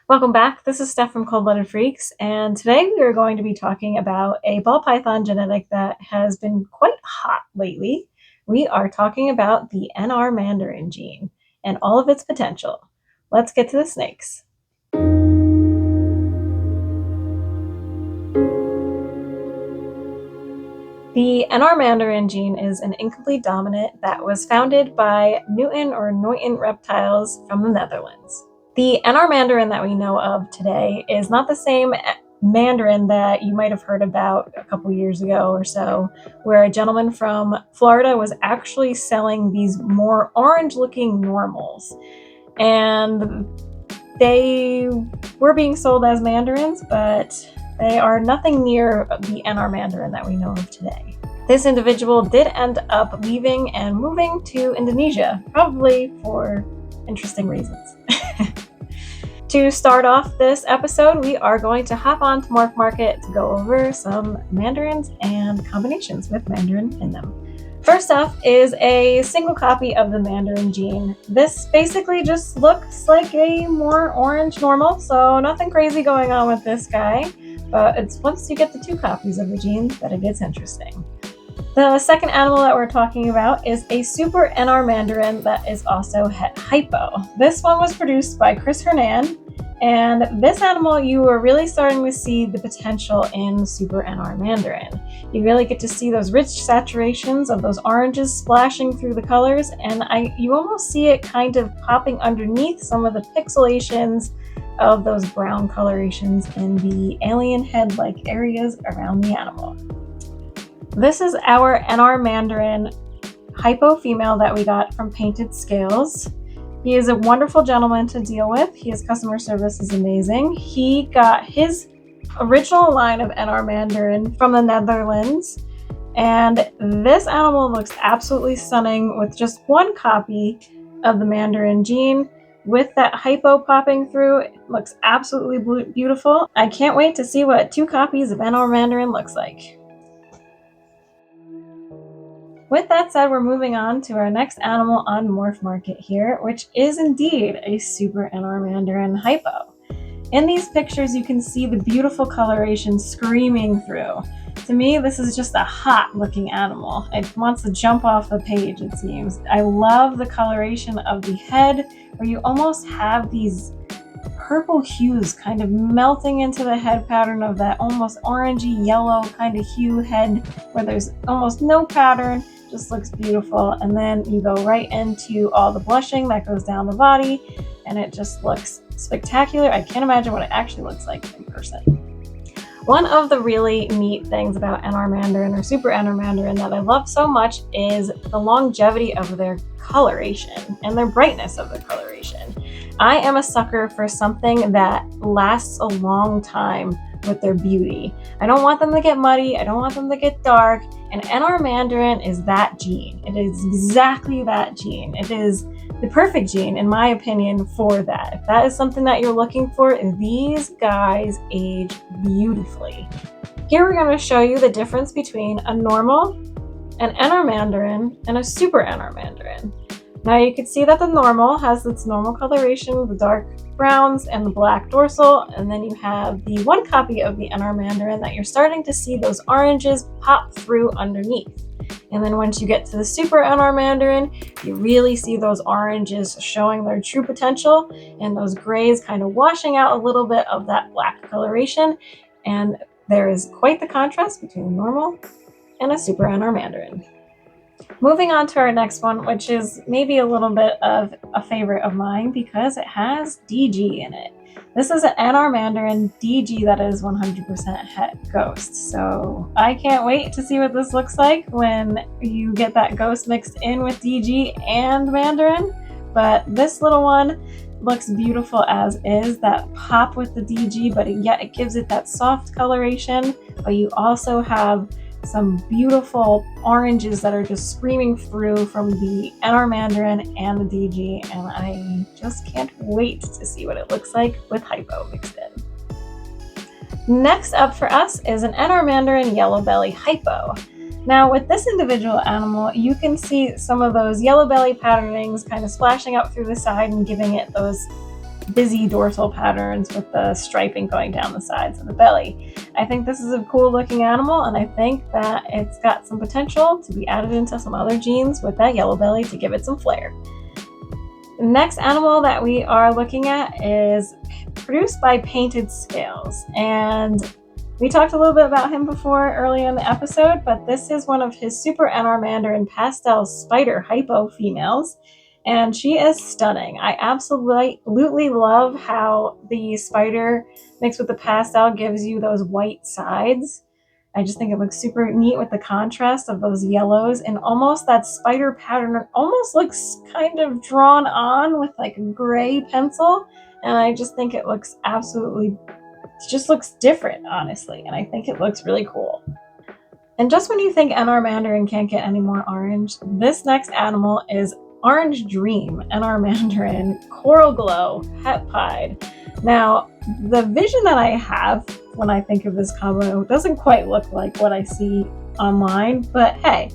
Welcome back. This is Steph from Cold Blooded Freaks, and today we are going to be talking about a ball python genetic that has been quite hot lately. We are talking about the Nr Mandarin gene and all of its potential. Let's get to the snakes. The Nr Mandarin gene is an incomplete dominant that was founded by Newton reptiles from the Netherlands. The Nr Mandarin that we know of today is not the same Mandarin that you might have heard about a couple years ago or so, where a gentleman from Florida was actually selling these more orange-looking normals. And they were being sold as Mandarins, but they are nothing near the Nr Mandarin that we know of today. This individual did end up leaving and moving to Indonesia, probably for interesting reasons. To start off this episode, we are going to hop on to Morphmarket to go over some Mandarins and combinations with Mandarin in them. First off is a single copy of the Mandarin gene. This basically just looks like a more orange normal, so nothing crazy going on with this guy, but it's once you get the two copies of the gene that it gets interesting. The second animal that we're talking about is a super Nr Mandarin that is also Hypo. This one was produced by Chris Hernan, and this animal you are really starting to see the potential in super Nr Mandarin. You really get to see those rich saturations of those oranges splashing through the colors, and you almost see it kind of popping underneath some of the pixelations of those brown colorations in the alien head-like areas around the animal. This is our Nr Mandarin Hypo female that we got from Painted Scales. He is a wonderful gentleman to deal with. His customer service is amazing. He got his original line of Nr Mandarin from the Netherlands, and this animal looks absolutely stunning with just one copy of the Mandarin gene. With that Hypo popping through, it looks absolutely beautiful. I can't wait to see what two copies of Nr Mandarin looks like. With that said, we're moving on to our next animal on Morphmarket here, which is indeed a super Nr Mandarin Hypo. In these pictures, you can see the beautiful coloration screaming through. To me, this is just a hot-looking animal. It wants to jump off the page, it seems. I love the coloration of the head, where you almost have these purple hues kind of melting into the head pattern of that almost orangey yellow kind of hue head, where there's almost no pattern. Just looks beautiful, and then you go right into all the blushing that goes down the body, and it just looks spectacular. I can't imagine what it actually looks like in person. One of the really neat things about Nr Mandarin or super Nr Mandarin that I love so much is the longevity of their coloration and their brightness of the coloration. I am a sucker for something that lasts a long time with their beauty. I don't want them to get muddy, I don't want them to get dark, and Nr Mandarin is that gene. It is exactly that gene. It is the perfect gene, in my opinion, for that. If that is something that you're looking for, these guys age beautifully. Here we're going to show you the difference between a normal, an Nr Mandarin, and a super Nr Mandarin. Now you can see that the normal has its normal coloration, the dark browns and the black dorsal, and then you have the one copy of the Nr Mandarin that you're starting to see those oranges pop through underneath. And then once you get to the super Nr Mandarin, you really see those oranges showing their true potential, and those grays kind of washing out a little bit of that black coloration, and there is quite the contrast between a normal and a super Nr Mandarin. Moving on to our next one, which is maybe a little bit of a favorite of mine because it has DG in it. This is an Nr Mandarin DG that is 100% het ghost. So I can't wait to see what this looks like when you get that ghost mixed in with DG and Mandarin. But this little one looks beautiful as is, that pop with the DG, but yet it gives it that soft coloration. But you also have some beautiful oranges that are just screaming through from the Nr Mandarin and the DG, and I just can't wait to see what it looks like with Hypo mixed in. Next up for us is an Nr Mandarin Yellow Belly Hypo. Now with this individual animal, you can see some of those yellow belly patternings kind of splashing out through the side and giving it those busy dorsal patterns with the striping going down the sides of the belly. I think this is a cool looking animal, and I think that it's got some potential to be added into some other jeans with that yellow belly to give it some flair. The next animal that we are looking at is produced by Painted Scales, and we talked a little bit about him before earlier in the episode, but this is one of his Super Nr Mandarin Pastel Spider Hypo females, and she is stunning. I absolutely love how the spider mixed with the pastel gives you those white sides. I just think it looks super neat with the contrast of those yellows, and almost that spider pattern almost looks kind of drawn on with like a gray pencil, and I just think it looks it just looks different, honestly, and I think it looks really cool. And just when you think Nr Mandarin can't get any more orange, this next animal is Orange Dream Nr Mandarin Coral Glow Het Pied. Now, the vision that I have when I think of this combo doesn't quite look like what I see online, but hey,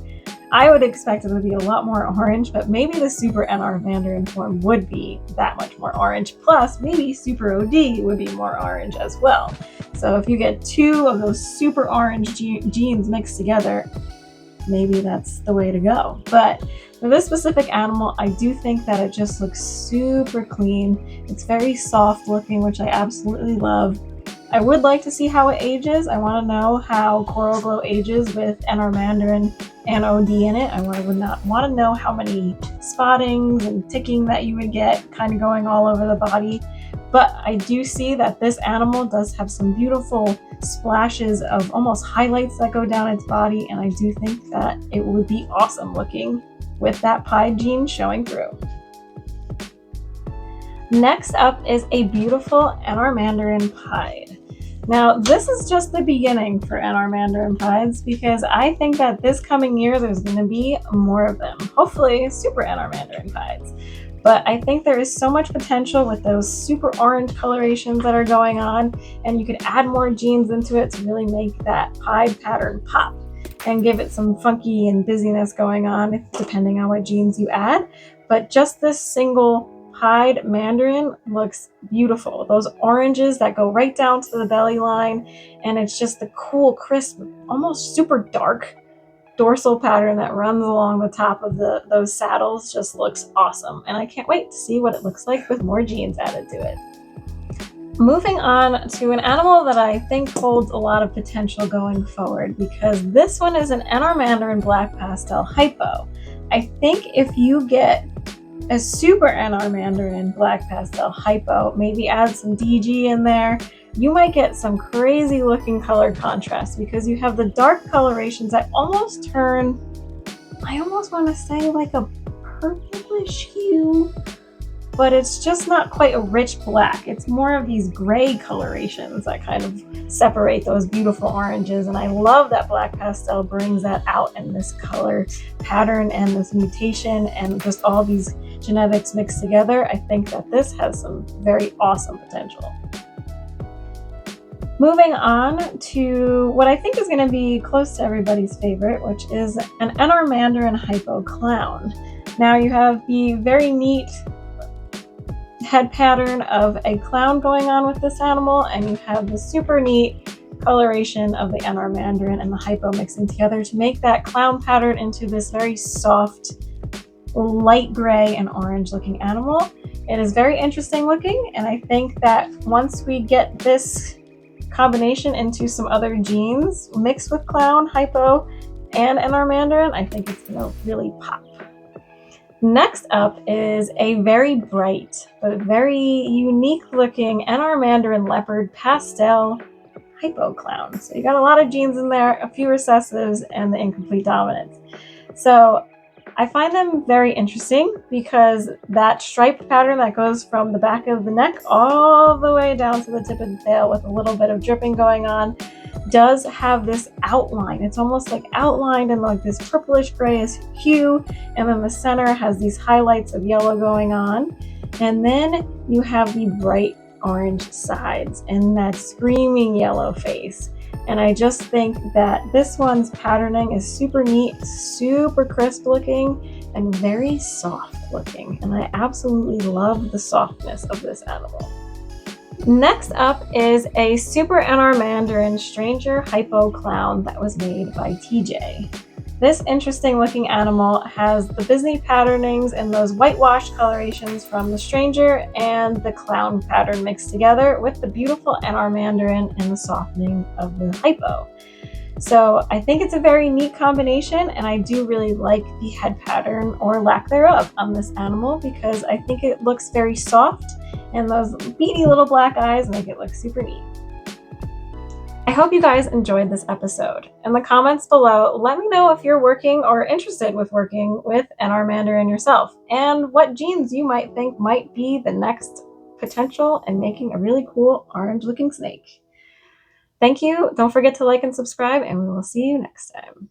I would expect it to be a lot more orange, but maybe the Super Nr Mandarin form would be that much more orange, plus maybe Super OD would be more orange as well. So if you get two of those super orange genes mixed together, maybe that's the way to go. But for this specific animal, I do think that it just looks super clean. It's very soft looking, which I absolutely love. I would like to see how it ages. I want to know how Coral Glow ages with Nr Mandarin and OD in it. I want to know how many spottings and ticking that you would get kind of going all over the body. But I do see that this animal does have some beautiful splashes of almost highlights that go down its body, and I do think that it would be awesome looking with that pied gene showing through. Next up is a beautiful Nr Mandarin pied. Now, this is just the beginning for Nr Mandarin pieds, because I think that this coming year there's going to be more of them. Hopefully, Super Nr Mandarin pieds. But I think there is so much potential with those super orange colorations that are going on, and you could add more genes into it to really make that pied pattern pop and give it some funky and busyness going on, depending on what genes you add. But just this single pied Mandarin looks beautiful. Those oranges that go right down to the belly line, and it's just the cool, crisp, almost super dark dorsal pattern that runs along the top of those saddles just looks awesome, and I can't wait to see what it looks like with more genes added to it. Moving on to an animal that I think holds a lot of potential going forward, because this one is an Nr Mandarin Black Pastel Hypo. I think if you get a Super Nr Mandarin Black Pastel Hypo, maybe add some DG in there, you might get some crazy looking color contrast, because you have the dark colorations that almost turn, I almost want to say like a purplish hue, but it's just not quite a rich black. It's more of these gray colorations that kind of separate those beautiful oranges, and I love that Black Pastel brings that out in this color pattern and this mutation and just all these genetics mixed together. I think that this has some very awesome potential. Moving on to what I think is going to be close to everybody's favorite, which is an Nr Mandarin Hypo Clown. Now you have the very neat head pattern of a clown going on with this animal, and you have the super neat coloration of the Nr Mandarin and the Hypo mixing together to make that clown pattern into this very soft, light gray and orange looking animal. It is very interesting looking, and I think that once we get this combination into some other genes mixed with clown, Hypo, and Nr Mandarin, I think it's going to really pop. Next up is a very bright but very unique looking Nr Mandarin Leopard Pastel Hypo Clown. So you got a lot of genes in there, a few recessives, and the incomplete dominance. So I find them very interesting because that striped pattern that goes from the back of the neck all the way down to the tip of the tail with a little bit of dripping going on does have this outline. It's almost like outlined in like this purplish grayish hue, and then the center has these highlights of yellow going on, and then you have the bright orange sides and that screaming yellow face. And I just think that this one's patterning is super neat, super crisp looking, and very soft. looking, and I absolutely love the softness of this animal. Next up is a Super Nr Mandarin Stranger Hypo Clown that was made by TJ. This interesting looking animal has the Disney patternings and those whitewash colorations from the Stranger and the clown pattern mixed together with the beautiful Nr Mandarin and the softening of the Hypo. So I think it's a very neat combination, and I do really like the head pattern or lack thereof on this animal because I think it looks very soft and those beady little black eyes make it look super neat. I hope you guys enjoyed this episode. In the comments below, let me know if you're working or interested with working with Nr Mandarin yourself and what genes you might think might be the next potential in making a really cool orange looking snake. Thank you. Don't forget to like and subscribe, and we will see you next time.